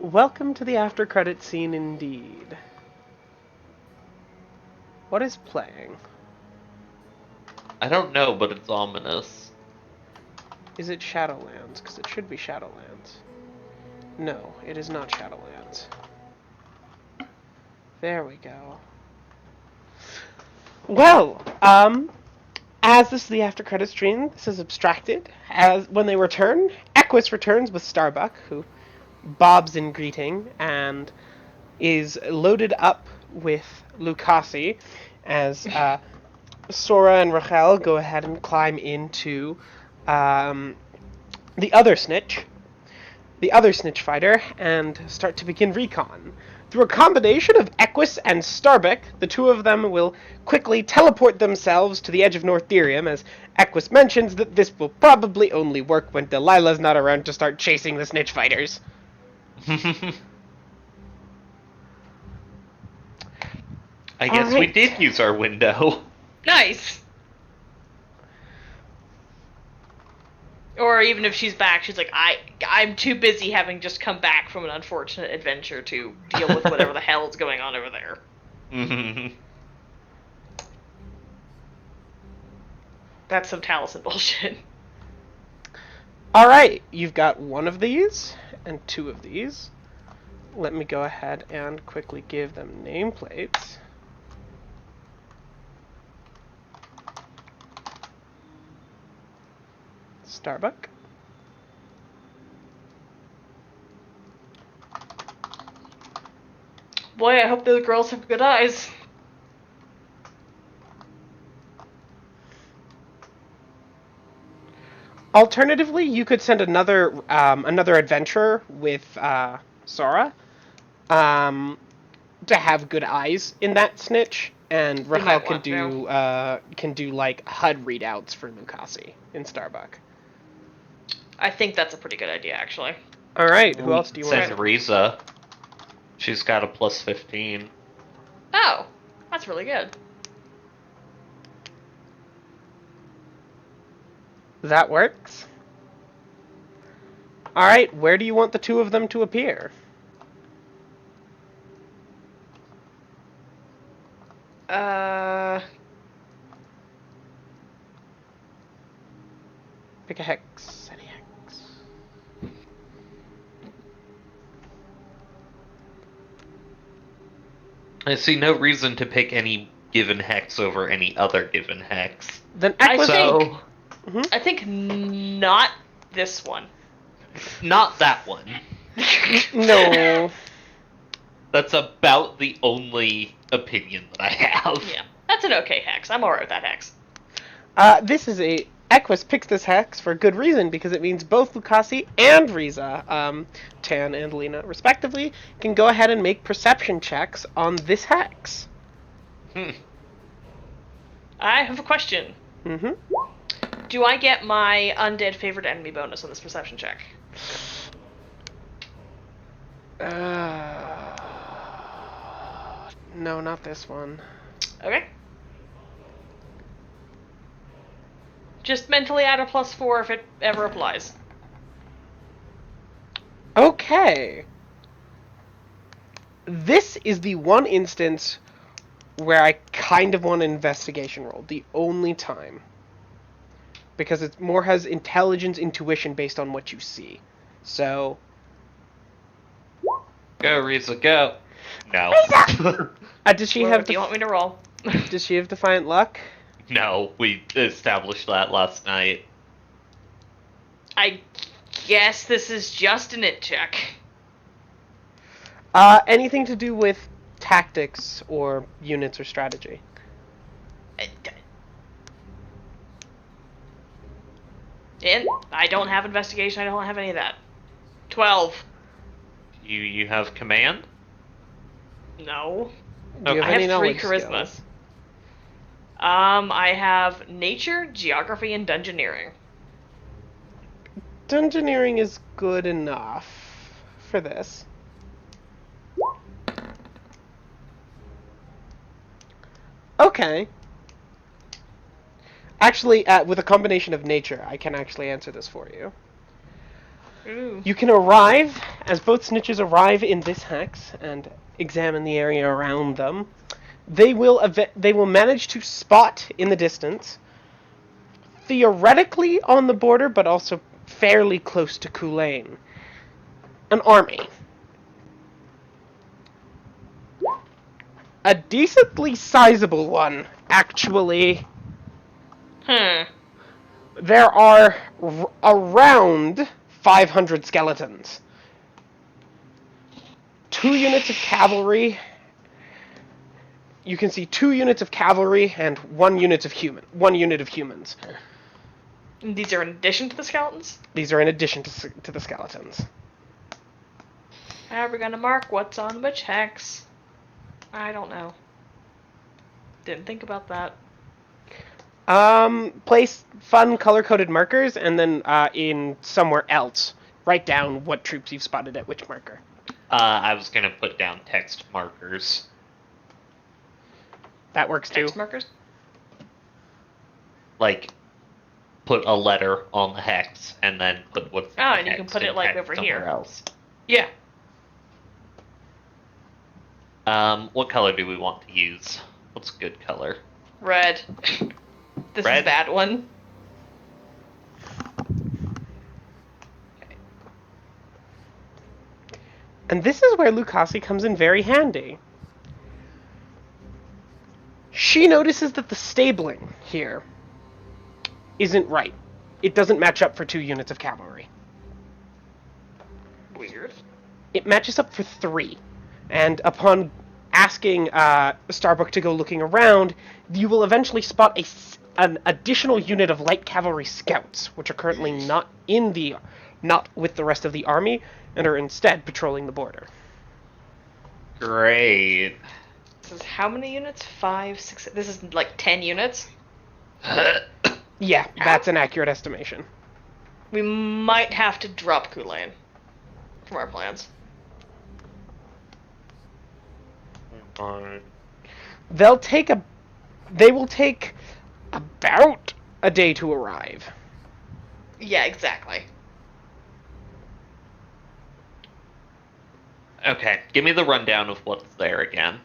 Welcome to the after credit scene indeed. What is playing? I don't know, but it's ominous. Is it Shadowlands? Because it should be Shadowlands. No, it is not Shadowlands. There we go. Well, as this is the after credit stream, this is abstracted. As when they return, Equus returns with Starbuck, who bobs in greeting and is loaded up with Lucasi as Sora and Rachel go ahead and climb into the other snitch, fighter, and start to begin recon. Through a combination of Equus and Starbuck, the two of them will quickly teleport themselves to the edge of North Derium, as Equus mentions that this will probably only work when Delilah's not around to start chasing the snitch fighters. I guess we did use our window. Nice. Or even if she's back, she's like, I'm too busy having just come back from an unfortunate adventure to deal with whatever the hell is going on over there. That's some Taliesin bullshit. Alright, you've got one of these and two of these. Let me go ahead and quickly give them nameplates. Starbuck. Boy, I hope those girls have good eyes. Alternatively, you could send another adventurer with Sora to have good eyes in that snitch, and Rachel can do like HUD readouts for Lucasi in Starbuck. I think that's a pretty good idea, actually. All right, who else do you want? Send Riza. She's got a plus 15. Oh, that's really good. That works. All right, where do you want the two of them to appear? Pick a hex. Any hex. I see no reason to pick any given hex over any other given hex. Then I think not this one. Not that one. No. That's about the only opinion that I have. Yeah, that's an okay hex. I'm alright with that hex. This is a... Equus picks this hex for good reason, because it means both Lucasi and Riza, Tan and Lena, respectively, can go ahead and make perception checks on this hex. I have a question. Do I get my undead favorite enemy bonus on this perception check? No, not this one. Okay. Just mentally add a +4 if it ever applies. Okay. This is the one instance where I kind of want an investigation roll. The only time. Because it more has intelligence, intuition based on what you see. So... Go, Riza, go. No. Does she What have... do you want me to roll? Does she have Defiant Luck? No, we established that last night. I guess this is just an it check. Anything to do with tactics or units or strategy? And I don't have investigation, I don't have any of that. 12. You have command? No. Do you have any I have 3 knowledge charisma. skills? I have nature, geography, and dungeoneering. Dungeoneering is good enough for this. Okay. Actually, with a combination of nature, I can actually answer this for you. Ooh. You can arrive as both Snitches arrive in this hex and examine the area around them, they will manage to spot in the distance, theoretically on the border, but also fairly close to Kulain, an army. A decently sizable one, actually. There are around 500 skeletons. 2 units of cavalry. You can see 2 units of cavalry and 1 unit of humans. And these are in addition to the skeletons? These are in addition to the skeletons. How are we gonna mark what's on which hex? I don't know. Didn't think about that. Place fun color-coded markers, and then in somewhere else, write down what troops you've spotted at which marker. I was gonna put down text markers. That works too. Text markers? Like, put a letter on the hex, and then put what's in the and you can hex put it, in like, text over somewhere here. else. Yeah. What color do we want to use? What's a good color? Red. This is Red? a bad one. And this is where Lucasi comes in very handy. She notices that the stabling here isn't right. It doesn't match up for 2 units of cavalry. Weird. It matches up for 3. And upon asking Starbuck to go looking around, you will eventually spot an additional unit of light cavalry scouts, which are currently not with the rest of the army, and are instead patrolling the border. Great. This is how many units? 5, 6... This is like 10 units? Yeah, that's an accurate estimation. We might have to drop Kulain from our plans. They will take about a day to arrive. Yeah, exactly. Okay, give me the rundown of what's there again.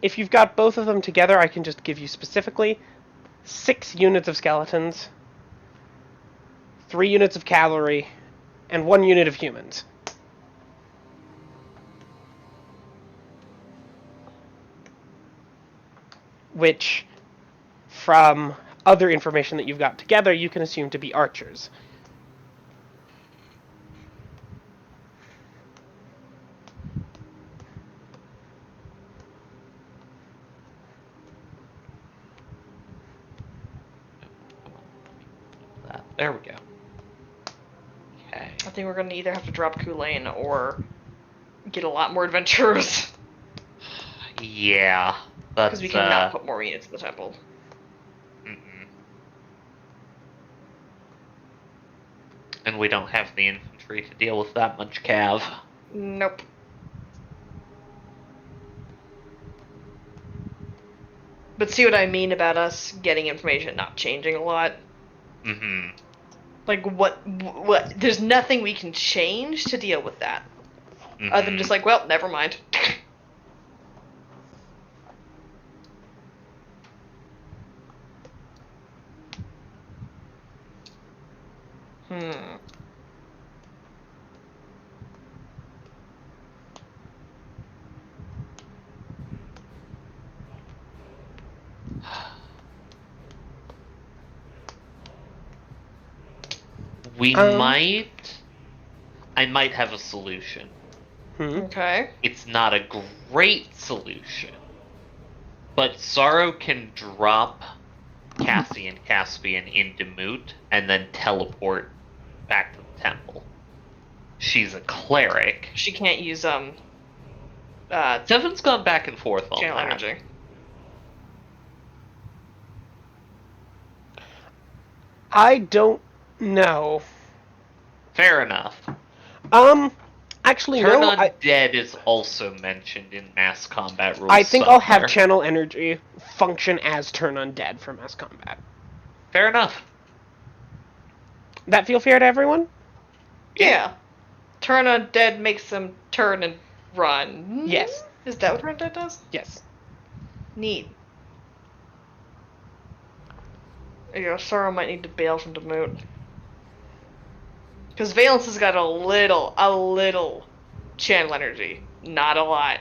If you've got both of them together, I can just give you specifically 6 units of skeletons, 3 units of cavalry, and 1 unit of humans. Which, from other information that you've got together, you can assume to be archers. There we go. Okay. I think we're gonna either have to drop Kulain or get a lot more adventurers. Yeah, but Because we cannot put more units in the temple. And we don't have the infantry to deal with that much cav. Nope. But see what I mean about us getting information not changing a lot? Mm-hmm. Like, what, there's nothing we can change to deal with that. Mm-hmm. Other than just like, well, never mind. I might have a solution. Okay. It's not a great solution, but Sorrow can drop Cassie and Caspian into Moot and then teleport back to the temple. She's a cleric. She can't use, Seven's gone back and forth on channel that. energy. I don't know. Fair enough. Actually, Turn no. Undead is also mentioned in mass combat rules. I think I'll have somewhere. channel energy function as turn undead for mass combat. Fair enough. That feel fair to everyone? Yeah. Turn undead makes them turn and run. Yes. Is that what turn undead does? Yes. Neat. Yeah, Sorrow might need to bail from Demote. Because Valence has got a little channel energy. Not a lot.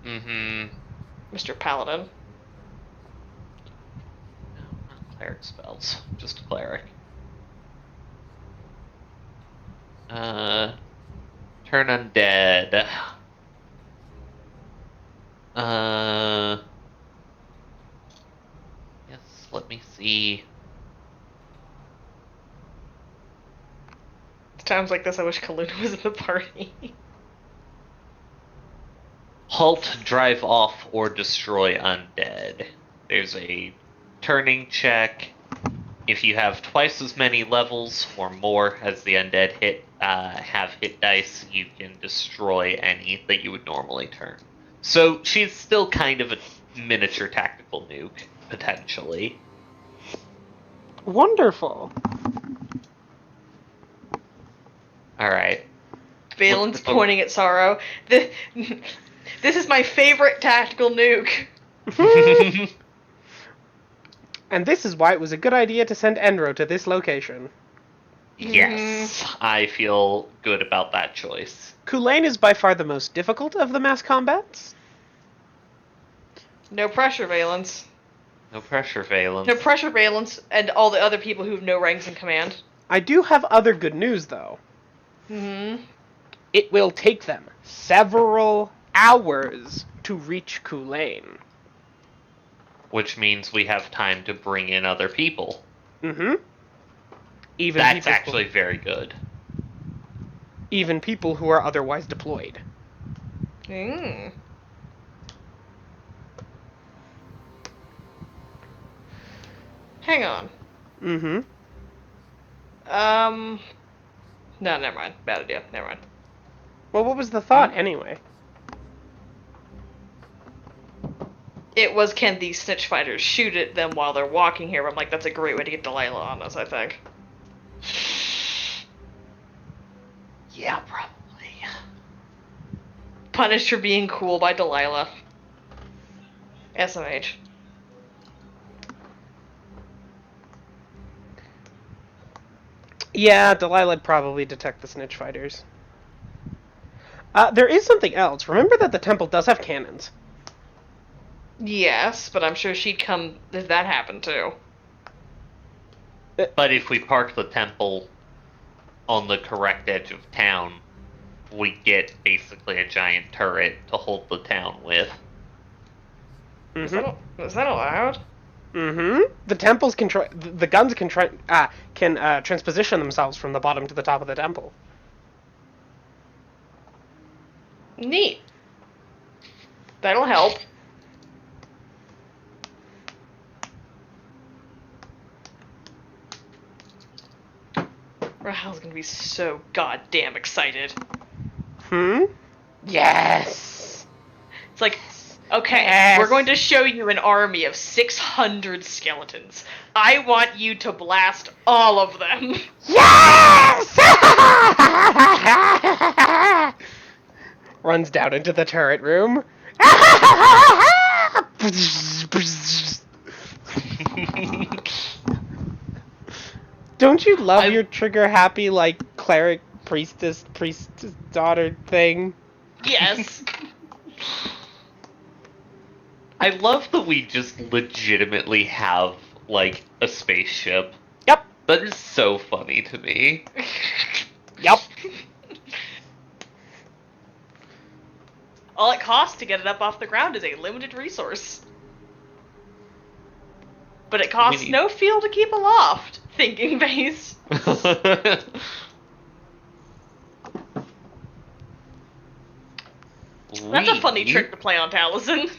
Mm-hmm. Mr. Paladin. No, not cleric spells. Just cleric. Turn undead. Yes, let me see. Times like this, I wish Kaluna was in the party. Halt, drive off, or destroy undead. There's a turning check. If you have twice as many levels or more as the undead have hit dice, you can destroy any that you would normally turn. So she's still kind of a miniature tactical nuke, potentially. Wonderful. Alright. Valence pointing at Sorrow. This is my favorite tactical nuke. And this is why it was a good idea to send Enro to this location. Yes, I feel good about that choice. Kulane is by far the most difficult of the mass combats. No pressure, Valence. No pressure, Valence. No pressure, Valence, and all the other people who have no ranks in command. I do have other good news, though. It will take them several hours to reach Kulane. Which means we have time to bring in other people. Even That's people actually very good. Even people who are otherwise deployed. Hang on. No, never mind. Bad idea. Never mind. Well, what was the thought, anyway? It was, can these snitch fighters shoot at them while they're walking here? But I'm like, that's a great way to get Delilah on us, I think. Yeah, probably. Punished for being cool by Delilah. SMH. Yeah, Delilah'd probably detect the snitch fighters. There is something else. Remember that the temple does have cannons. Yes, but I'm sure she'd come if that happened too. But if we park the temple on the correct edge of town, we get basically a giant turret to hold the town with. Is that allowed? The temples can the guns can transposition themselves from the bottom to the top of the temple. Neat. That'll help. Rahal's gonna be so goddamn excited. Yes! It's like, okay, Yes! we're going to show you an army of 600 skeletons. I want you to blast all of them. Yes! Runs down into the turret room. Don't you love your trigger happy, like, cleric, priest daughter thing? Yes. I love that we just legitimately have, like, a spaceship. Yep. That is so funny to me. Yep. All it costs to get it up off the ground is a limited resource. But it costs no fuel to keep aloft. Thinking base. That's a funny trick to play on Taliesin.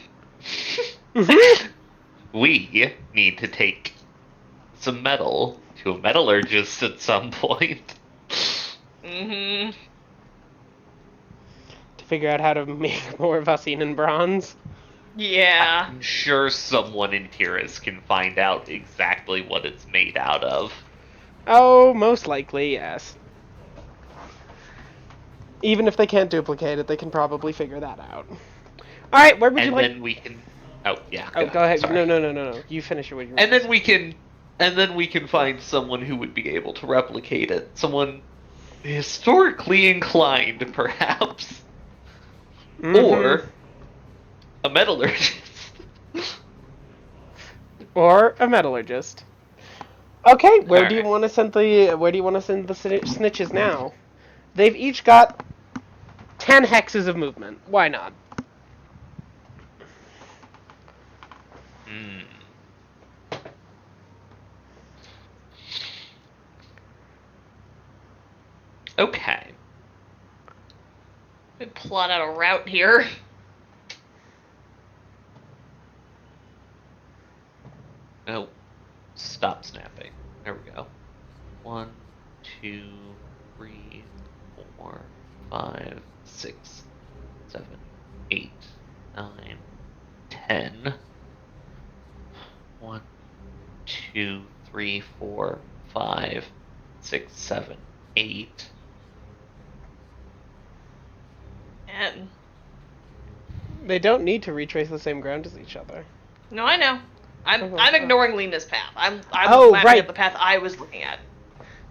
We need to take some metal to a metallurgist at some point. To figure out how to make more Vaccine and bronze. Yeah. I'm sure someone in Tiris can find out exactly what it's made out of. Oh, most likely, yes. Even if they can't duplicate it, they can probably figure that out. All right, where would you And like? then we can. Oh yeah, Oh, go ahead. Sorry. No. You finish what you were And gonna then say. we can. And then we can find someone who would be able to replicate it. Someone historically inclined, perhaps, Mm-hmm. or a metallurgist. Or a metallurgist. Okay, All where do you right. want to send the snitches now? They've each got 10 hexes of movement. Why not? Hmm. Okay. We plot out a route here. Oh, stop snapping. There we go. 1, 2, 3, 4, 5, 6, 7, 8, 9, 10. 1, 2, 3, 4, 5, 6, 7, 8. And They don't need to retrace the same ground as each other. no, I know. I'm Oh, I'm ignoring Lena's path. I'm Oh, mapping right. out the path I was looking at.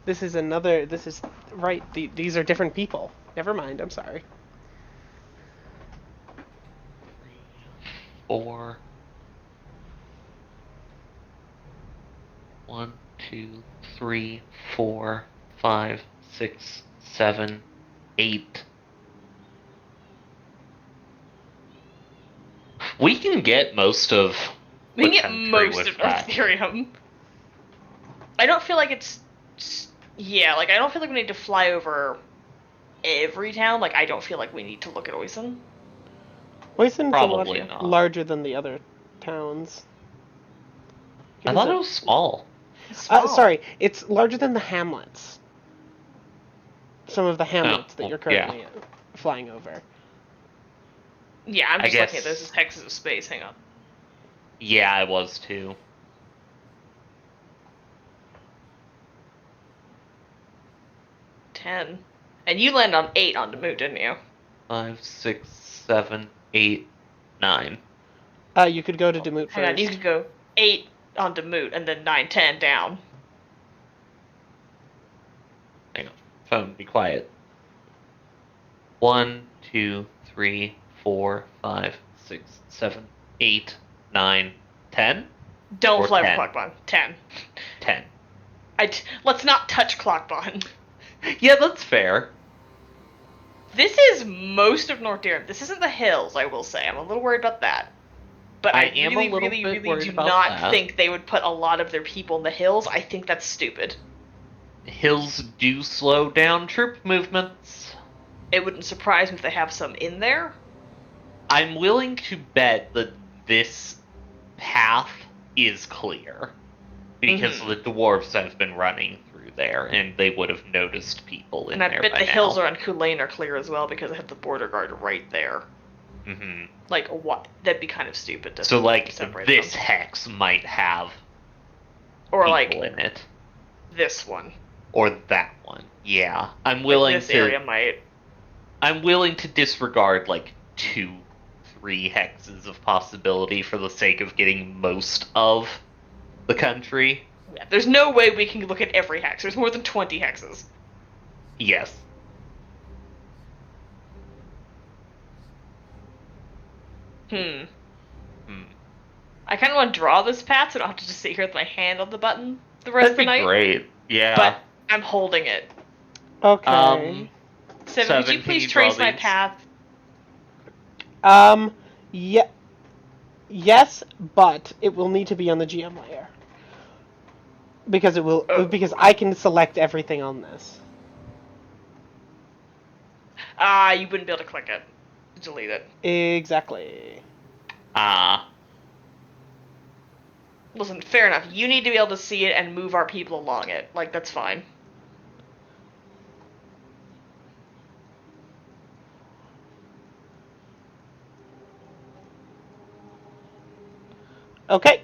This is another. This is right. These are different people. Never mind. I'm sorry. 3, 4. 1, 2, 3, 4, 5, 6, 7, 8. We can get most of We the can get country most with of North that. Derium. I don't feel like it's. Yeah, like I don't feel like we need to fly over every town. Like I don't feel like we need to look at Oisin. Oisen's a lot Probably not. larger than the other towns. I What is thought it it? was small. It's small. Sorry, it's larger than the hamlets. Some of the Oh, hamlets that well, you're yeah. currently flying over. Yeah, I'm I just looking at this guess. as hexes of space. Hang on. Yeah, I was too. 10. And you land on 8 on the moon, didn't you? 5, 6, 7, 8, 9. You could go to Oh, Demut hang on, you first. could go 8 on Demut and then 9, 10 down. Hang on. Phone, be quiet. 1, 2, 3, 4, 5, 6, 7, 8, 9, 10? Don't Or fly over 10? Clockbond. 10. 10. Let's not touch Clockbond. Yeah, that's fair. This is most of North Durham. This isn't the hills, I will say. I'm a little worried about that. But I I am a really, little really, bit really worried do about not that. think they would put a lot of their people in the hills. I think that's stupid. Hills do slow down troop movements. It wouldn't surprise me if they have some in there. I'm willing to bet that this path is clear because Mhm. the dwarves have been running through there and they would have noticed people in And I there bet by the hills now. around Kulane are clear as well because they have the border guard right there. Hmm. Like, what? That'd be kind of stupid to So, like, separate this them. hex might have Or, people like, in it. this one. Or that one. Yeah. Like, this area might. I'm willing to disregard like 2, 3 hexes of possibility for the sake of getting most of the country. Yeah, there's no way we can look at every hex. There's more than 20 hexes. Yes. Hmm. Hmm. I kind of want to draw this path so I don't have to just sit here with my hand on the button the rest of That'd the be night. great. Yeah. But I'm holding it. Okay. 7, could you Seven, can please you draw trace my these? path? Yeah. Yes, but it will need to be on the GM layer because Oh. I can select everything on this. You wouldn't be able to click it. Delete it. Exactly. Ah. Listen, fair enough. You need to be able to see it and move our people along it. Like, that's fine. Okay.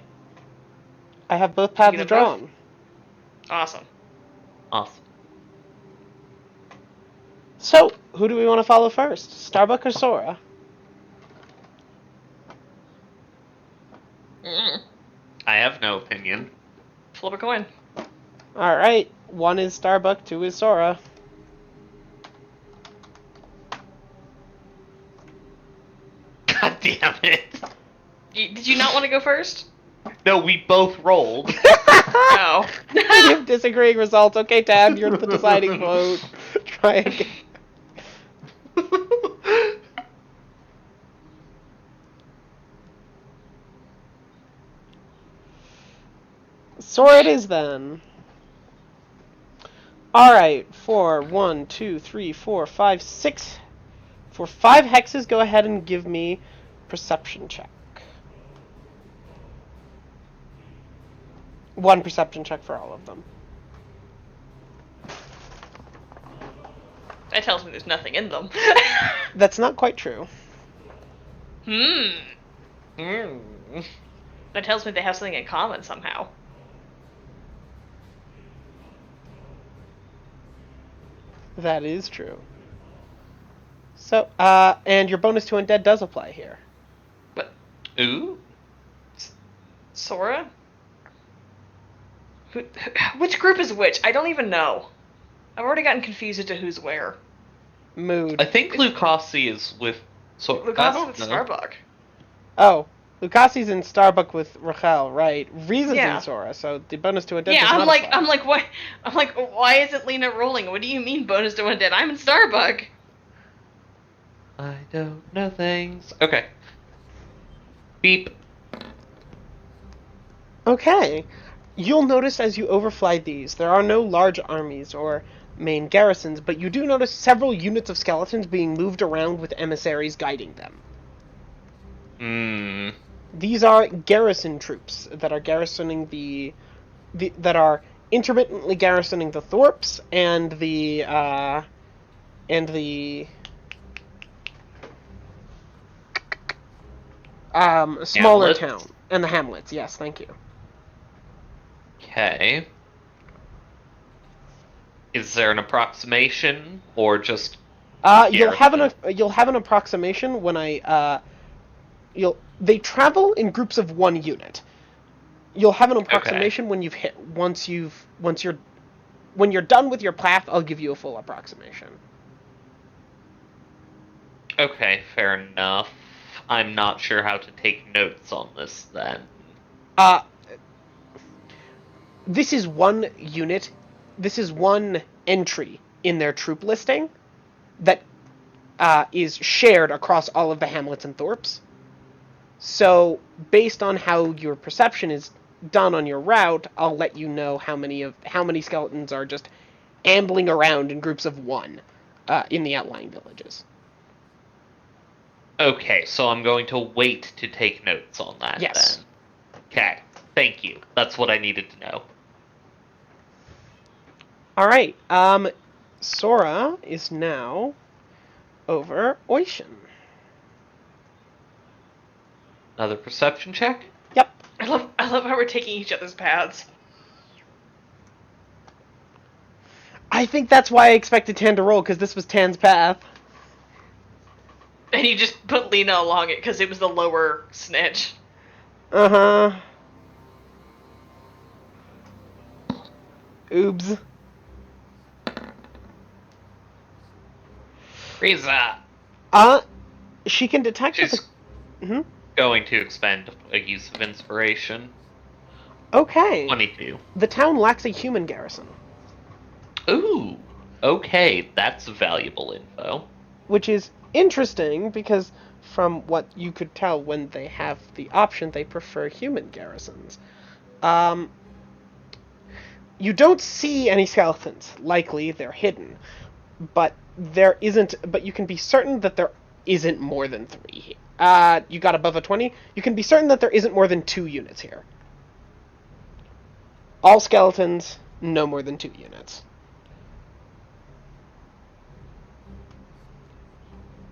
I have both You paths get them both? drawn. Awesome. Awesome. So, who do we want to follow first? Starbuck or Sora? I have no opinion. Flip a coin. Alright. 1 is Starbuck, 2 is Sora. God damn it. Did you not want to go first? No, we both rolled. Oh. We have disagreeing results. Okay, Tab, you're the deciding vote. Try again. Sora it is then. Alright, 4, 1, 2, 3, 4, 5, 6. For 5 hexes, go ahead and give me perception check. 1 perception check for all of them. That tells me there's nothing in them. That's not quite true. Hmm. Mm. That tells me they have something in common somehow. That is true. So, and your bonus to undead does apply here. But Ooh. Sora? Which group is which? I don't even know. I've already gotten confused as to who's where. Mood. I think Lucasi is with. So Lucas with Starbuck. Oh, Lucasi's in Starbuck with Rachel, right? Riza's Yeah. in Sora, so the bonus to undead Yeah, does not apply. I'm like, why isn't Lena rolling? What do you mean bonus to undead? I'm in Starbuck. I don't know things. Okay. Beep. Okay. You'll notice as you overfly these, there are no large armies or main garrisons, but you do notice several units of skeletons being moved around with emissaries guiding them. Hmm. These are garrison troops that are garrisoning that are intermittently garrisoning the Thorps and the smaller Hamlet. town and the hamlets. Yes, thank you. Okay. Is there an approximation or just You'll have garrison? an approximation when they travel in groups of 1 unit. You'll have an Okay. approximation when you're done with your path. I'll give you a full approximation. Okay, fair enough. I'm not sure how to take notes on this then. Uh, this is 1 unit. This is 1 entry in their troop listing that is shared across all of the hamlets and thorps. So, based on how your perception is done on your route, I'll let you know how many skeletons are just ambling around in groups of 1 in the outlying villages. Okay, so I'm going to wait to take notes on that Yes. then. Okay, thank you. That's what I needed to know. All right. Sora is now over Oishin. Another perception check? Yep. I love how we're taking each other's paths. I think that's why I expected Tan to roll, because this was Tan's path. And you just put Lena along it because it was the lower snitch. Uh-huh. Oops. Riza! She can detect with She's a... going to expend a use of inspiration. Okay. 22. The town lacks a human garrison, Ooh, okay, that's valuable info. which is interesting because from what you could tell when they have the option, they prefer human garrisons. You don't see any skeletons. Likely they're hidden, but you can be certain that there isn't more than 3. You got above a 20. You can be certain that there isn't more than 2 units here. All skeletons, no more than 2 units.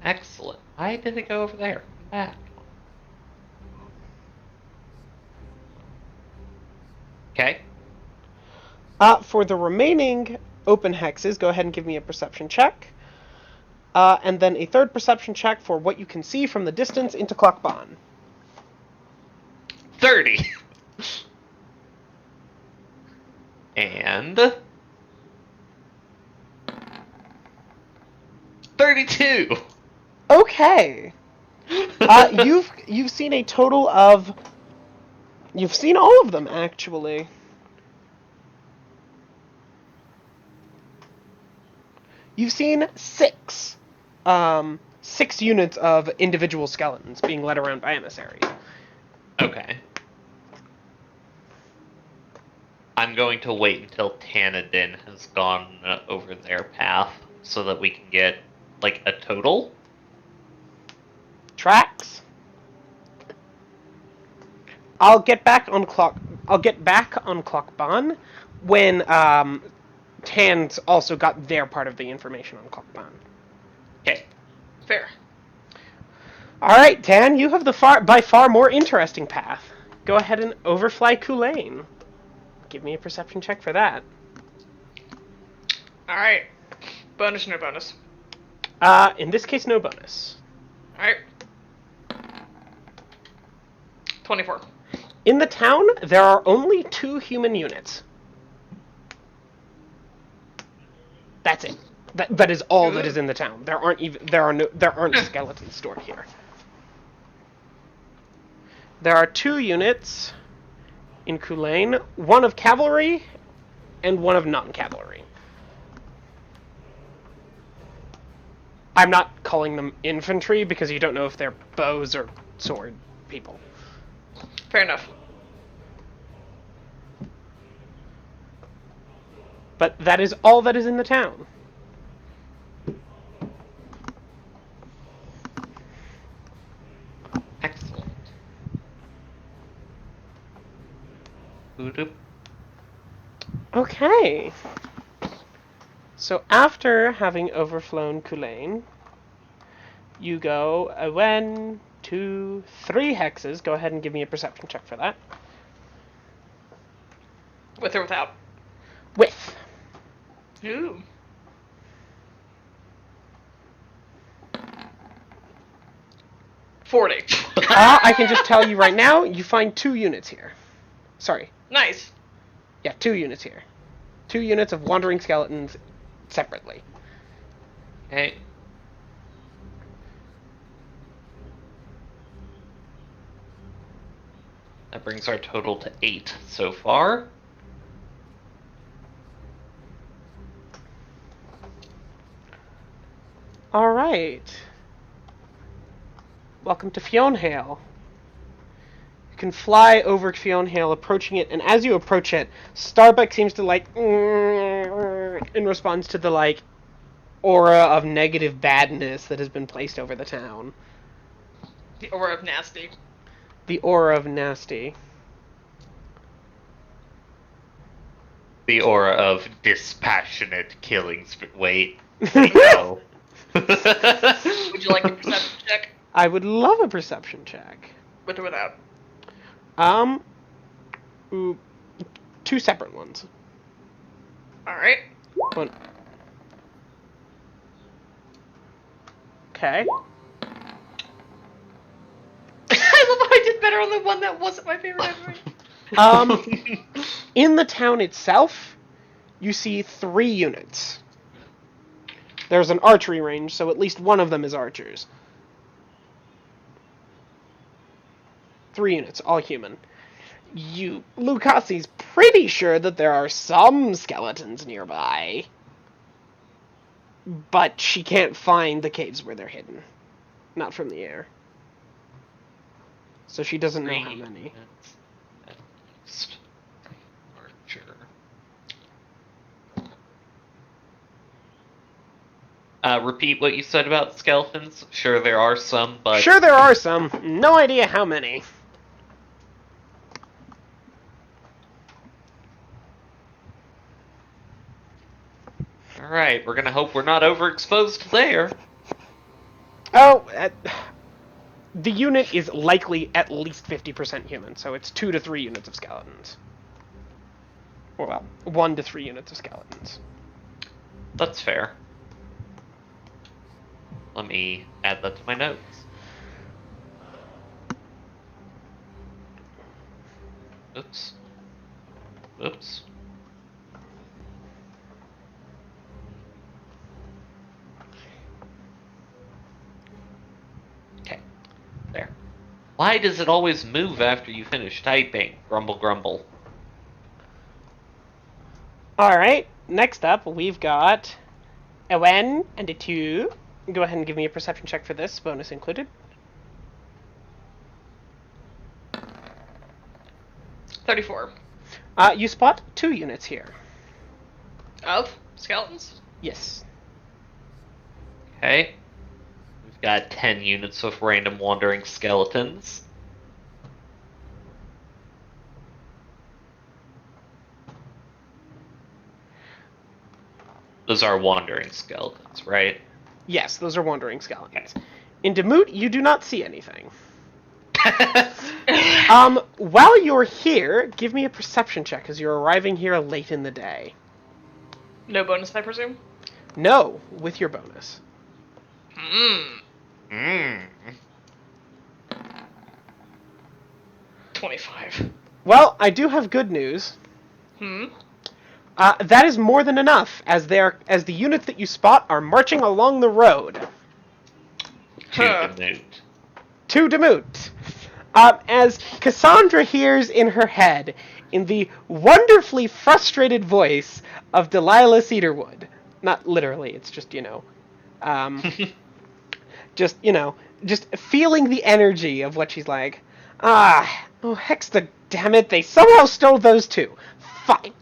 Excellent. Why did it go over there? Come back. Okay. For the remaining open hexes, go ahead and give me a perception check. And then a third perception check for what you can see from the distance into Clockbon. 30. And 32. Okay. You've seen a total of. You've seen all of them, actually. You've seen 6 units of individual skeletons being led around by emissaries. Okay. I'm going to wait until Tanadin has gone over their path so that we can get, like, a total. Tracks. I'll get back on Clockbon when Tan's also got their part of the information on Clockbon. Okay. Fair. All right, Tan, you have the by far more interesting path. Go ahead and overfly Kulane. Give me a perception check for that. All right. Bonus, no bonus. In this case, no bonus. All right. 24. In the town, there are only 2 human units. That's it. That is all that is in the town. There aren't skeletons stored here. There are 2 units in Kulane, one of cavalry and one of non-cavalry. I'm not calling them infantry because you don't know if they're bows or sword people. Fair enough. But that is all that is in the town. Excellent. Boop. Okay. So after having overflown Kulane, you go 1, 2, 3 hexes. Go ahead and give me a perception check for that. With or without? With. Ooh. $40. I can just tell you right now, you find 2 units here. Sorry. Nice. Yeah, 2 units here. 2 units of wandering skeletons separately. Okay. That brings our total to 8 so far. All right. Welcome to Fionhale. You can fly over Fionhale, approaching it, and as you approach it, Starbuck seems to in response to the aura of negative badness that has been placed over the town. The aura of nasty. The aura of nasty. The aura of dispassionate killing. Wait. No. Would you like a perception check? I would love a perception check. With or without? Ooh, 2 separate ones. Alright. One. Okay. I love how I did better on the one that wasn't my favorite ever. In the town itself, you see 3 units. There's an archery range, so at least one of them is archers. 3 units, all human. Lucasi's pretty sure that there are some skeletons nearby. But she can't find the caves where they're hidden. Not from the air. So she doesn't know how many. At least. Archer. Repeat what you said about skeletons. Sure, there are some, but... Sure there are some. No idea how many. Alright, we're gonna hope we're not overexposed there. Oh, the unit is likely at least 50% human, so it's 2 to 3 units of skeletons. well, 1 to 3 units of skeletons. That's fair. Let me add that to my notes. Oops. Oops. Okay. There. Why does it always move after you finish typing? Grumble, grumble. Alright, next up, we've got a 1 and a 2. Go ahead and give me a perception check for this, bonus included. 34. You spot 2 units here. Of skeletons? Yes. Okay. We've got 10 units of random wandering skeletons. Those are wandering skeletons, right? Yes, those are wandering skeletons. In Demut, you do not see anything. While you're here, give me a perception check as you're arriving here late in the day. No bonus, I presume? No, with your bonus. Mm. 25. Well, I do have good news. That is more than enough, as the units that you spot are marching along the road. To Demut. To Demut. As Cassandra hears in her head, in the wonderfully frustrated voice of Delilah Cedarwood. Not literally, it's just, just feeling the energy of what she's like. Oh, hex the damn it, they somehow stole those 2. Fine.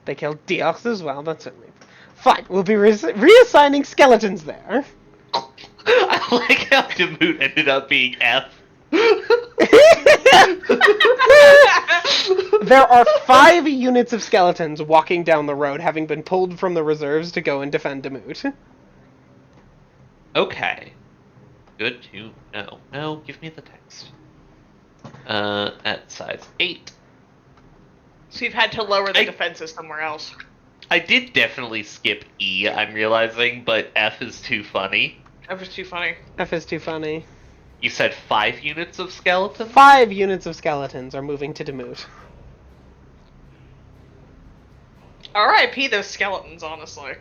They killed Diox as well, that's certainly... Fine, we'll be reassigning skeletons there. I like how Demut ended up being F. There are 5 units of skeletons walking down the road, having been pulled from the reserves to go and defend Demut. Okay. Good to know. No, give me the text. At size 8. So you've had to lower the defenses somewhere else. I did definitely skip E, I'm realizing, but F is too funny. That was too funny. F is too funny. You said 5 units of skeletons? 5 units of skeletons are moving to Demut. R.I.P. those skeletons, honestly.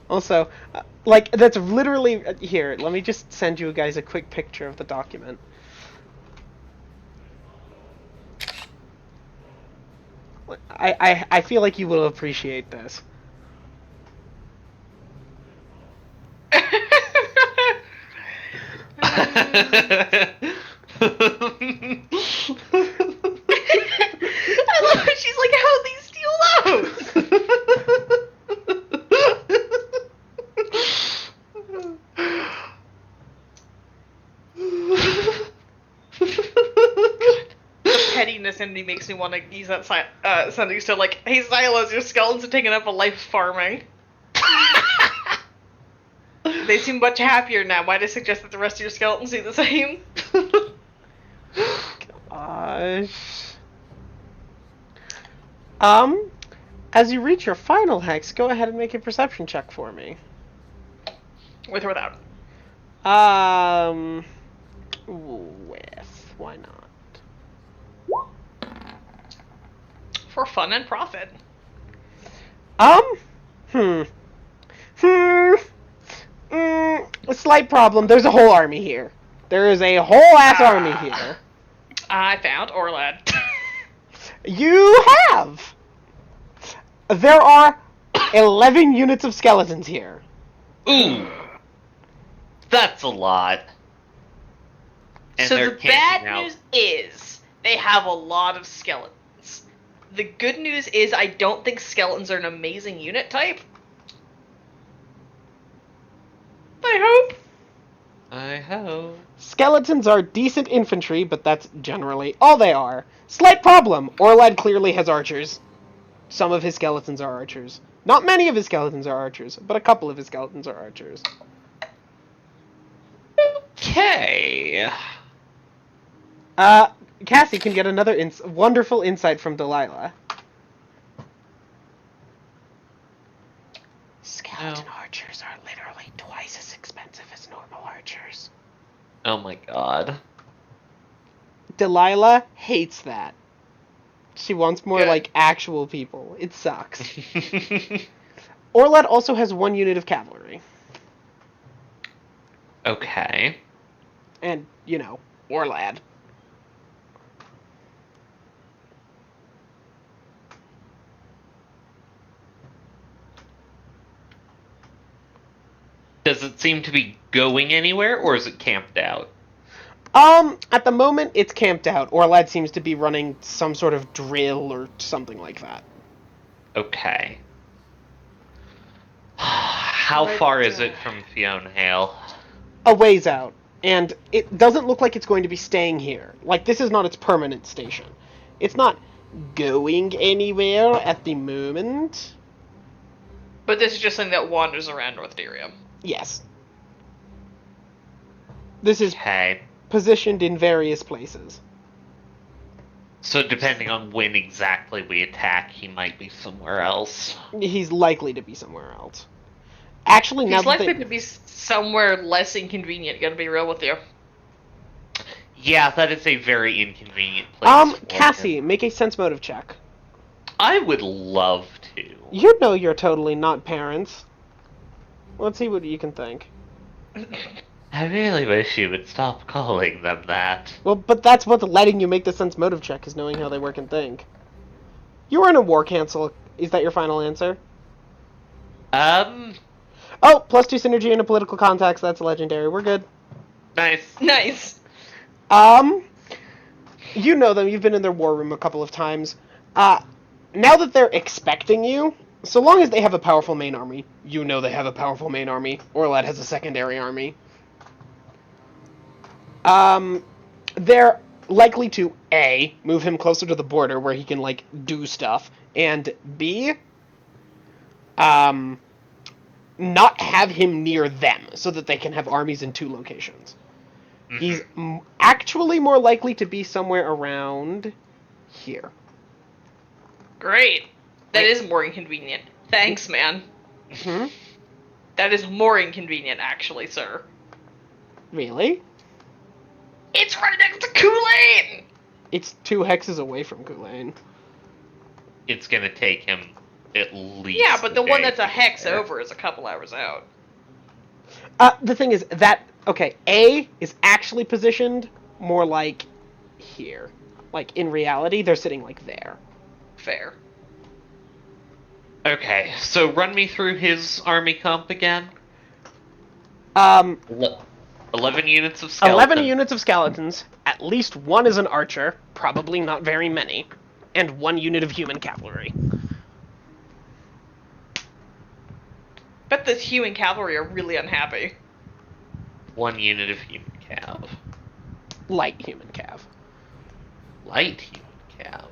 Also, that's literally... here, let me just send you guys a quick picture of the document. I feel like you will appreciate this. I love it. She's like, how'd these steal those? The pettiness in me makes me want to use that sending still like, hey Silas, your skeletons are taking up a life farming. They seem much happier now. Might I suggest that the rest of your skeletons do the same? Gosh. As you reach your final hex, go ahead and make a perception check for me. With or without? With. Why not? For fun and profit. A slight problem. There's a whole army here. There is a whole ass army here. I found Orlad. You have! There are 11 units of skeletons here. Ooh! That's a lot. And So they're the camping bad out. news is they have a lot of skeletons. The good news is I don't think skeletons are an amazing unit type. I hope. I hope. Skeletons are decent infantry, but that's generally all they are. Slight problem. Orlad clearly has archers. Some of his skeletons are archers. Not many of his skeletons are archers, but a couple of his skeletons are archers. Okay. Cassie can get another wonderful insight from Delilah. Skeleton archers are literally twice as expensive as normal archers. Oh my god. Delilah hates that. She wants more, Good. like, actual people. It sucks. Orlad also has 1 unit of cavalry. Okay. And, Orlad. Does it seem to be going anywhere, or is it camped out? At the moment, it's camped out. Orlad seems to be running some sort of drill or something like that. Okay. How far is it from Fiona Hale? A ways out. And it doesn't look like it's going to be staying here. Like, this is not its permanent station. It's not going anywhere at the moment. But this is just something that wanders around North Derium. Yes. This is Okay. positioned in various places. So depending on when exactly we attack, he might be somewhere else. He's likely to be somewhere else. Actually, now He's likely that to be somewhere less inconvenient, gonna be real with you. Yeah, that is a very inconvenient place. for Cassie, him. make a sense motive check. I would love to. You know you're totally not parents. Let's see what you can think. I really wish you would stop calling them that. Well, but that's what letting you make the sense motive check is, knowing how they work and think. You were in a war cancel. Is that your final answer? Oh, +2 synergy in a political context. That's legendary. We're good. Nice. Nice. You know them. You've been in their war room a couple of times. Now that they're expecting you, so long as they have a powerful main army, you know they have a powerful main army. Orlad has a secondary army. They're likely to, A, move him closer to the border where he can, like, do stuff, and B, not have him near them so that they can have armies in 2 locations. Mm-hmm. He's actually more likely to be somewhere around here. Great. That is more inconvenient. Thanks, man. Hmm? That is more inconvenient, actually, sir. Really? It's right next to Kool-Aid! It's 2 hexes away from Kulain. It's gonna take him at least. Yeah, but the one day that's a to hex get there. over is a couple hours out. The thing is that, okay, A is actually positioned more like here. Like, in reality, they're sitting like there. Fair. Okay, so run me through his army comp again. 11 units of skeleton. 11 units of skeletons, at least 1 is an archer, probably not very many, and 1 unit of human cavalry. Bet the human cavalry are really unhappy. 1 unit of human cav. Light human cav. Light human cav.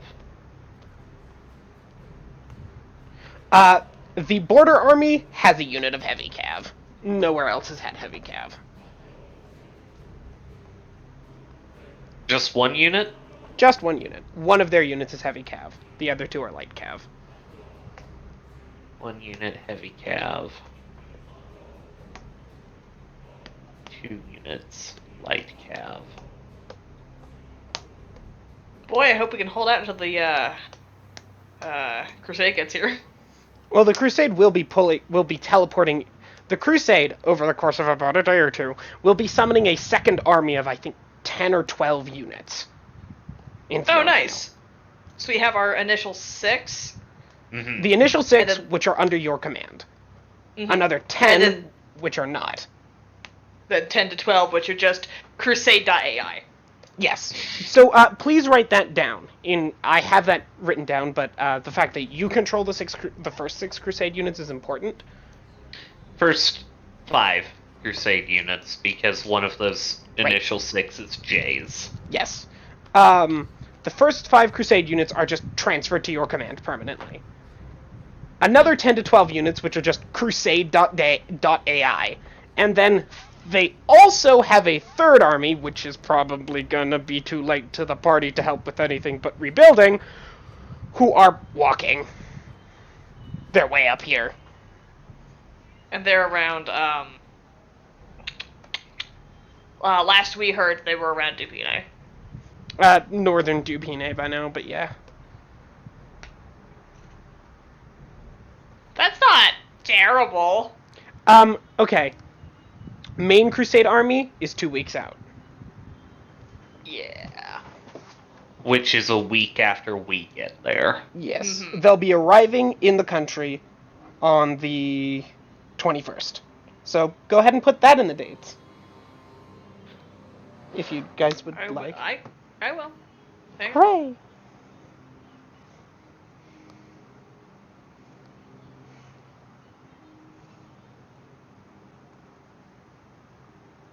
The border army has a unit of heavy cav. Nowhere else has had heavy cav. Just 1 unit? Just 1 unit. 1 of their units is heavy cav. The other 2 are light cav. 1 unit heavy cav. 2 units light cav. Boy, I hope we can hold out until the, Crusade gets here. Well, the Crusade will be teleporting. The Crusade, over the course of about a day or 2, will be summoning a second army of, I think, 10 or 12 units. Oh, nice. So we have our initial 6. Mm-hmm. The initial 6, then, which are under your command. Mm-hmm. Another 10, then, which are not. The 10 to 12, which are just Crusade.ai. Yes. So please write that down. I have that written down, but the fact that you control the first 6 Crusade units is important. First 5 Crusade units, because one of those initial 6 is Jay's. Yes. The first 5 Crusade units are just transferred to your command permanently. Another 10 to 12 units, which are just Crusade.ai. And then They also have a third army, which is probably gonna be too late to the party to help with anything but rebuilding, who are walking their way up here. And they're around, last we heard they were around Dupine. Northern Dupine by now, but yeah. That's not terrible. Okay. Main Crusade army is 2 weeks out. Yeah. Which is a week after we get there. Yes. Mhm. They'll be arriving in the country on the 21st. So go ahead and put that in the dates. If you guys would like. I will. Hang on. Hooray!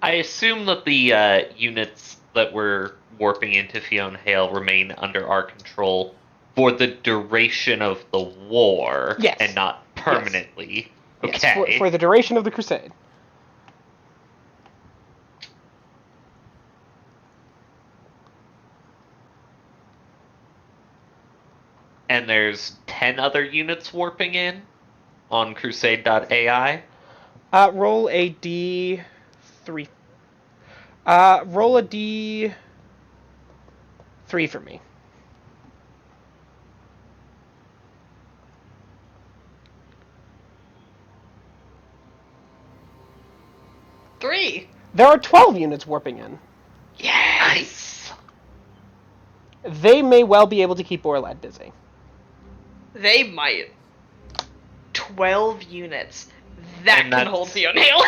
I assume that the units that were warping into Fiona Hale remain under our control for the duration of the war, Yes. and not permanently. Yes, Okay. for the duration of the crusade. And there's 10 other units warping in on Crusade.ai. Roll a D3. Roll a D3 for me. Three. There are 12 units warping in. Yes. They may well be able to keep Orlad busy. They might. 12 units. That And can that's- hold Fiona Hale.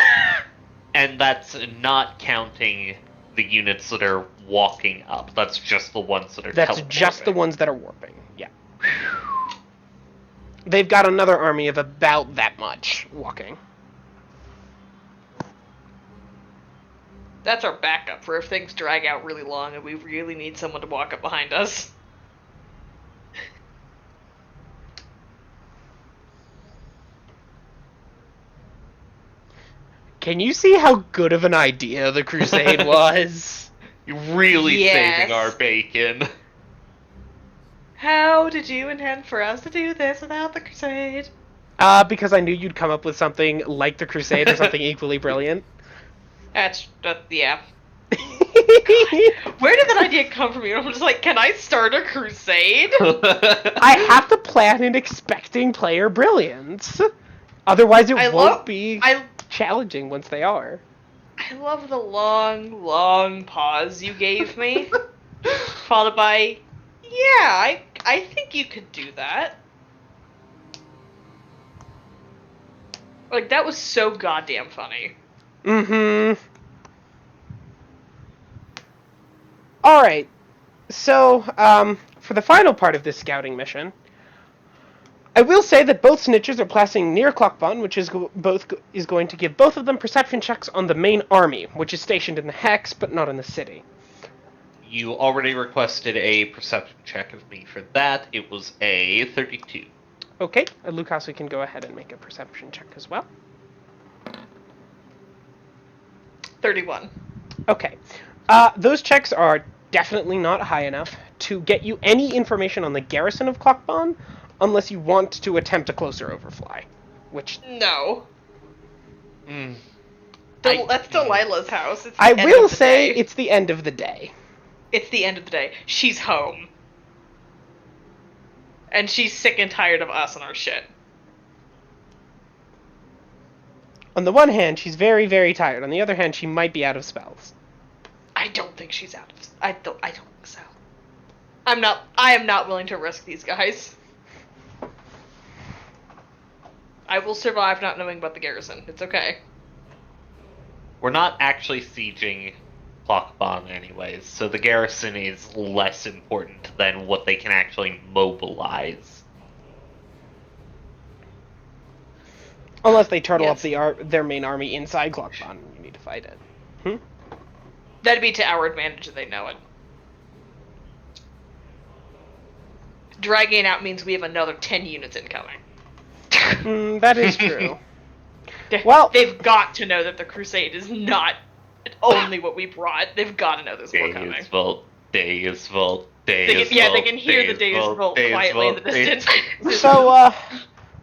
And that's not counting the units that are walking up. That's just the ones that are That's teleporting. just the ones that are warping. Yeah. They've got another army of about that much walking. That's our backup for if things drag out really long and we really need someone to walk up behind us. Can you see how good of an idea the crusade was? Really Yes. saving our bacon. How did you intend for us to do this without the crusade? Because I knew you'd come up with something like the crusade or something equally brilliant. Yeah. Where did that idea come from? I'm just like, can I start a crusade? I have to plan in expecting player brilliance. Otherwise, it won't be challenging once they are. I love the long, long pause you gave me, followed by, yeah, I think you could do that. Like, that was so goddamn funny. Mm-hmm. Alright. So, for the final part of this scouting mission, I will say that both Snitches are placing near Clockbon, which is going to give both of them perception checks on the main army, which is stationed in the Hex, but not in the city. You already requested a perception check of me for that. It was a 32. Okay, Lucas, we can go ahead and make a perception check as well. 31. Okay. Those checks are definitely not high enough to get you any information on the garrison of Clockbon, unless you want to attempt a closer overfly. Which... No. Mm. That's Delilah's house. It's the I end will of the say day. it's the end of the day. It's the end of the day. She's home. And she's sick and tired of us and our shit. On the one hand, she's very, very tired. On the other hand, she might be out of spells. I don't think she's out of... I don't think so. I am not willing to risk these guys. I will survive not knowing about the garrison. It's okay. We're not actually sieging Clockbon anyways, so the garrison is less important than what they can actually mobilize. Unless they turtle Yes. up their main army inside Clockbon, you need to fight it. That'd be to our advantage if they know it. Dragging it out means we have another 10 units incoming. That is true. Well- they've got to know that the crusade is not only what we brought. They've got to know there's more coming. Days Vault, Days Vault, They Days can, yeah, they Vault, can hear the Days Vault quietly in the Days- distance. So,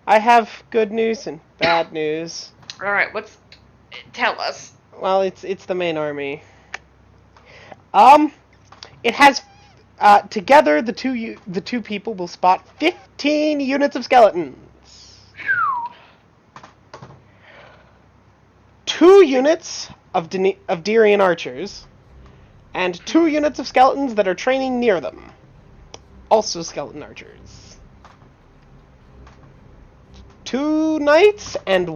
I have good news and bad news. All right, tell us. Well, it's the main army. It has together the two people will spot 15 units of skeletons. 2 units of Derium archers, and 2 units of skeletons that are training near them. Also skeleton archers. 2 knights and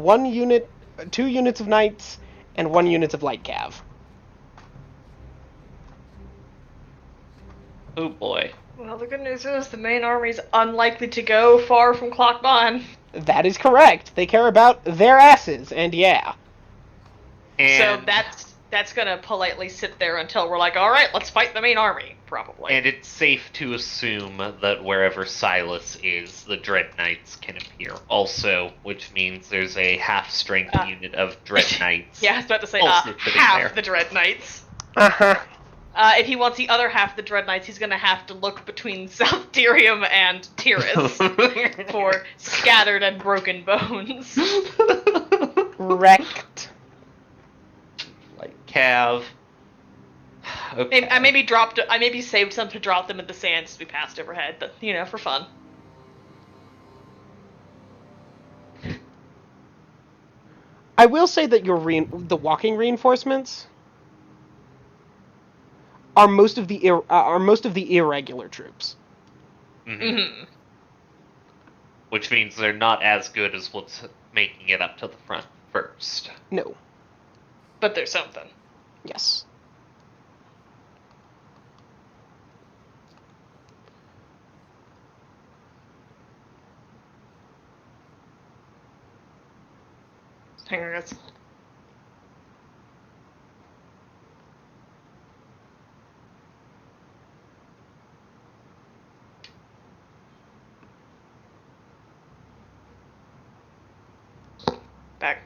2 units of knights and 1 unit of light cav. Oh boy. Well, the good news is the main army's unlikely to go far from Clockbon. That is correct. They care about their asses, and yeah. And, So that's gonna politely sit there until we're like, all right, let's fight the main army, probably. and it's safe to assume that wherever Silas is, the Dread Knights can appear also, which means there's a half-strength unit of Dread Knights. Yeah, I was about to say also sitting half there. the Dread Knights. Uh-huh. If he wants the other half of the Dread Knights, he's gonna have to look between South Derium and Tyrus for scattered and broken bones. Wrecked. Like Cav. Okay. I maybe saved some to drop them in the sand as we passed overhead, but for fun. I will say that the walking reinforcements are most of the irregular troops. Mm-hmm. Which means they're not as good as what's making it up to the front first. No. But there's something. Yes. Hang on, guys. Back.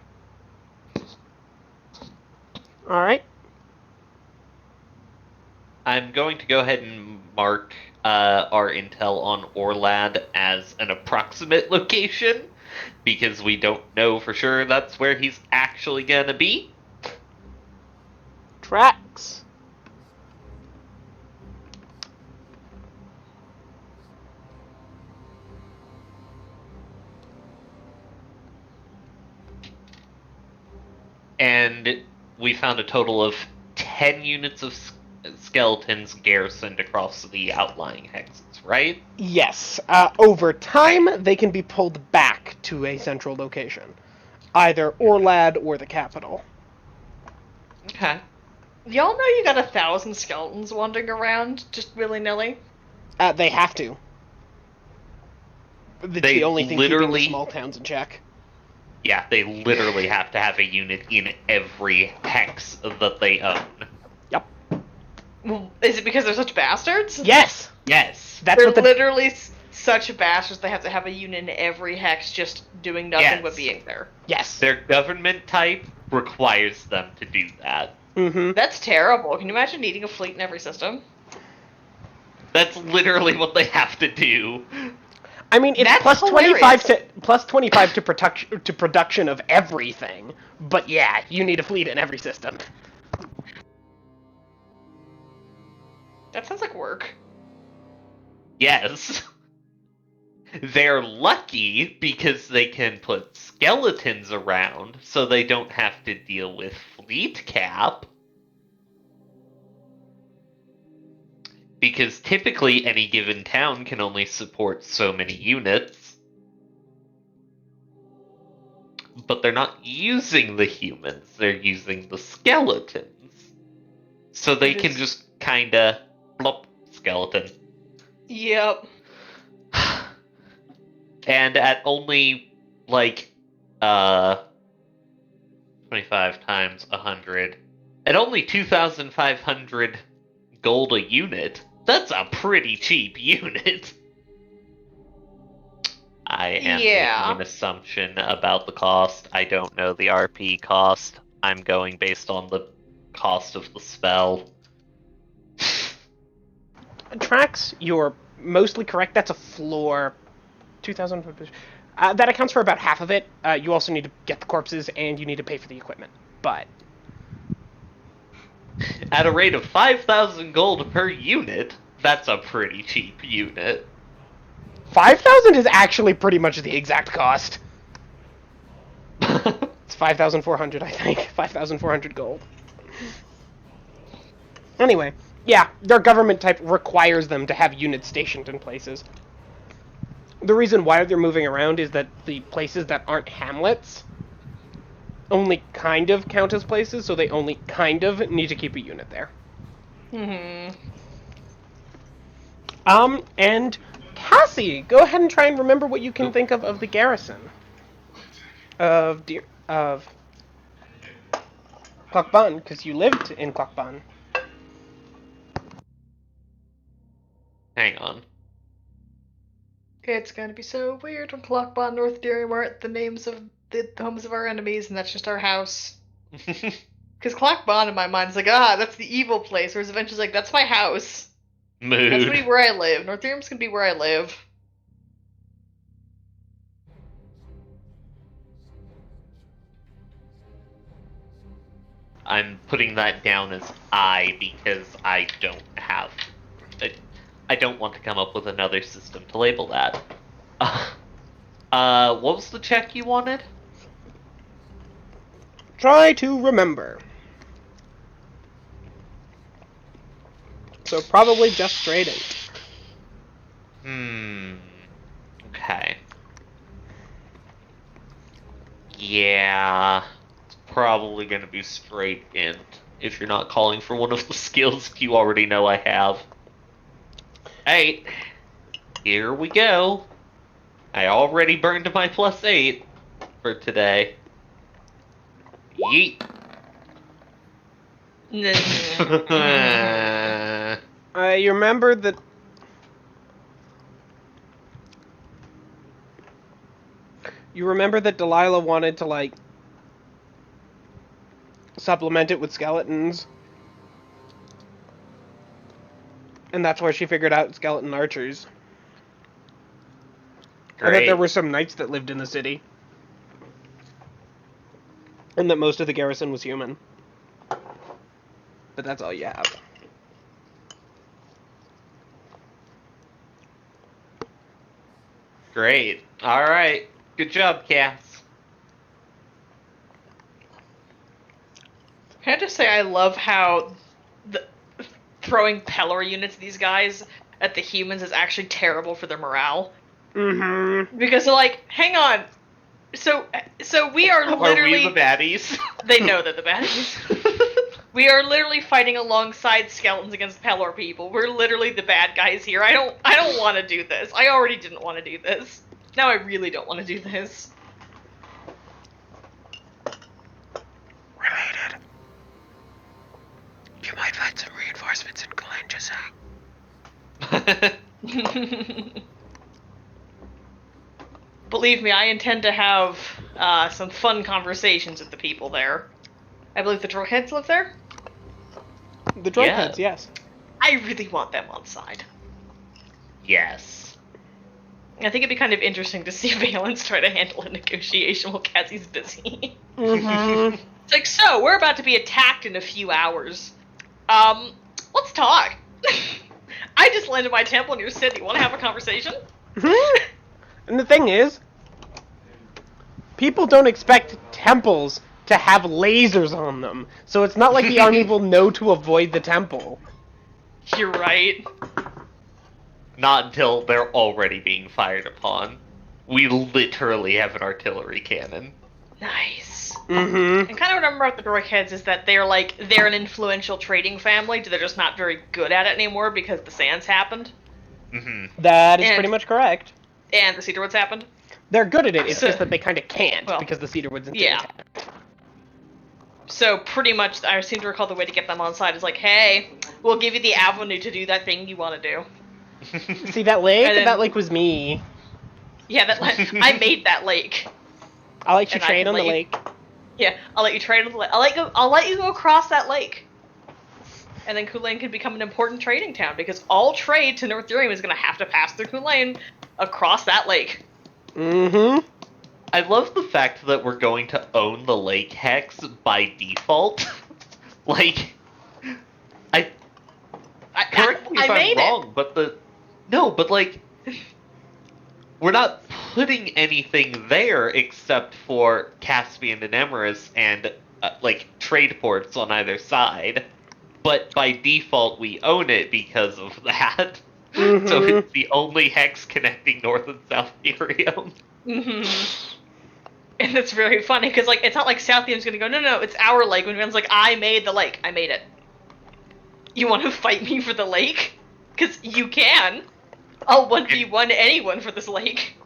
All right. I'm going to go ahead and mark our intel on Orlad as an approximate location, because we don't know for sure that's where he's actually gonna be. Tracks. And we found a total of 10 units of skeletons garrisoned across the outlying hexes, right? Yes. Over time, they can be pulled back to a central location, either Orlad or the capital. Okay. Y'all know you got 1,000 skeletons wandering around just willy-nilly? They have to. It's They the only thing keeping literally- the small towns in check. Yeah, they literally have to have a unit in every hex that they own. Yep. Well, is it because they're such bastards? Yes. Yes. That's They're what the literally such bastards they have to have a unit in every hex just doing nothing Yes. but being there. yes. Their government type requires them to do that. Mm-hmm. That's terrible. Can you imagine needing a fleet in every system? That's literally what they have to do. I mean, it's That's plus hilarious. 25 to production of everything. But yeah, you need a fleet in every system. That sounds like work. Yes. They're lucky because they can put skeletons around so they don't have to deal with fleet cap. Because typically any given town can only support so many units. But they're not using the humans, they're using the skeletons. So they can just kinda blop skeleton. Yep. And at only, 25 times 100, at only 2,500 gold a unit, that's a pretty cheap unit. I am Yeah. making an assumption about the cost. I don't know the RP cost. I'm going based on the cost of the spell. Tracks, you're mostly correct. That's a floor. 2,000. That accounts for about half of it. You also need to get the corpses, and you need to pay for the equipment. But At a rate of 5,000 gold per unit, that's a pretty cheap unit. 5,000 is actually pretty much the exact cost. It's 5,400, I think. 5,400 gold. Anyway, yeah, their government type requires them to have units stationed in places. The reason why they're moving around is that the places that aren't hamlets only kind of count as places, so they only kind of need to keep a unit there. And Cassie, go ahead and try and remember what you can think of the garrison of Clockban, because you lived in Clockban. Hang on. It's gonna be so weird when Clockbot and North Derium aren't the names of the homes of our enemies, and that's just our house. Because Clockbot in my mind is like, that's the evil place, whereas Adventure's like, that's my house. Mood. That's gonna be where I live. North Derium's gonna be where I live. I'm putting that down as I because I don't have. I don't want to come up with another system to label that. What was the check you wanted? Try to remember. So probably just straight 8. Okay. Yeah. It's probably gonna be straight int if you're not calling for one of the skills you already know I have. 8. Here we go. I already burned my +8 for today. Yeet. You remember that. You remember that Delilah wanted to, like, supplement it with skeletons? And that's where she figured out skeleton archers. And that there were some knights that lived in the city. And that most of the garrison was human. But that's all you have. Great. Alright. Good job, Cass. Can I just say I love how throwing Pelor units at these guys at the humans is actually terrible for their morale. Mm-hmm. Because they're like, hang on. So we are literally... Are we the baddies? They know they're the baddies. We are literally fighting alongside skeletons against Pelor people. We're literally the bad guys here. I don't want to do this. I already didn't want to do this. Now I really don't want to do this. Related. You might find some reinforcements in Kalinjasa. Believe me, I intend to have some fun conversations with the people there. I believe the Droheads live there? The Droheads, yes. I really want them on side. Yes. I think it'd be kind of interesting to see Valence try to handle a negotiation while Cassie's busy. Mm-hmm. It's like, so, we're about to be attacked in a few hours. Let's talk. I just landed my temple in your city. Want to have a conversation? Mm-hmm. And the thing is, people don't expect temples to have lasers on them, so it's not like the army will know to avoid the temple. You're right. Not until they're already being fired upon. We literally have an artillery cannon. Nice. Mm-hmm. And kind of what I remember about the Droheads is that they're an influential trading family, they're just not very good at it anymore because the Sands happened. Mm-hmm. That is pretty much correct. And the Cedarwoods happened. They're good at it, it's just that they kind of can't, because the Cedarwoods didn't Yeah. So pretty much, I seem to recall the way to get them on side is like, hey, we'll give you the avenue to do that thing you want to do. See that lake? And then- That lake was me. Yeah, I made that lake. I'll let you And I trade can on the let you- lake. Yeah, I'll let you trade on the lake. I'll let you go across that lake. And then Kulain could become an important trading town because all trade to North Derium is going to have to pass through Kulain across that lake. Mm-hmm. I love the fact that we're going to own the lake hex by default. Like, correct me if I I'm made wrong, but like, we're not putting anything there except for Caspian and Emerus and like trade ports on either side. But by default, we own it because of that. Mm-hmm. So it's the only hex connecting North and South Derium. Mm-hmm. And it's very funny because like it's not like South Derium's gonna go, no, it's our lake. When Ren's like, I made the lake. I made it. You want to fight me for the lake? Because you can. I'll 1v1 anyone for this lake.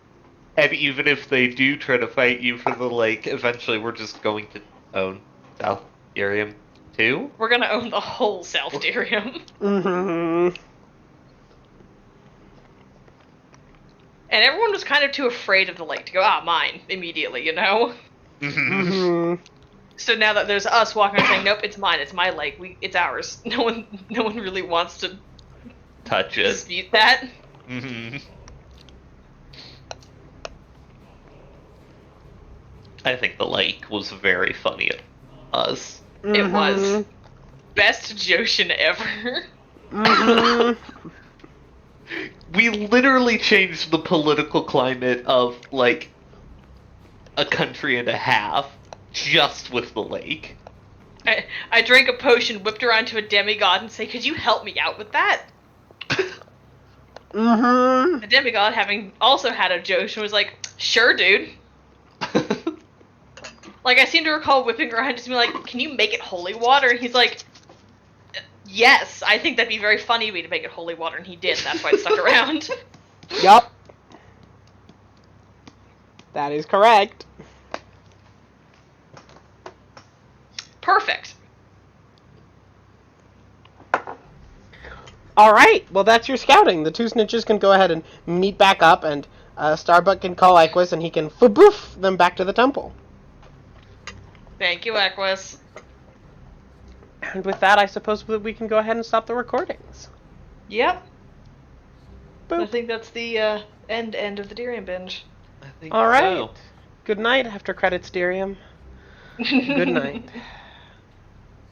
And even if they do try to fight you for the lake, eventually we're just going to own South Derium too. We're gonna own the whole South Derium. Mm-hmm. And everyone was kind of too afraid of the lake to go, mine, immediately, you know? Mm-hmm. So now that there's us walking around saying, nope, it's mine, it's my lake, it's ours. No one really wants to Touch it. dispute that. Mm-hmm. I think the lake was very funny of us. It was. Best Joshin ever. Mm-hmm. We literally changed the political climate of, like, a country and a half just with the lake. I drank a potion, whipped around to a demigod, and say, could you help me out with that? Mm-hmm. The demigod, having also had a Joshin, was like, sure, dude. Like, I seem to recall whipping around just being like, can you make it holy water? And he's like, yes, I think that'd be very funny of me to make it holy water, and he did, and that's why it stuck around. Yup. That is correct. Perfect. All right. Well, that's your scouting. The two snitches can go ahead and meet back up, and Starbuck can call Equus, and he can faboof them back to the temple. Thank you, Equus. And with that, I suppose that we can go ahead and stop the recordings. Yep. Boop. I think that's the end of the Derium binge. I think All right. so. Good night, after credits, Derium. Good night.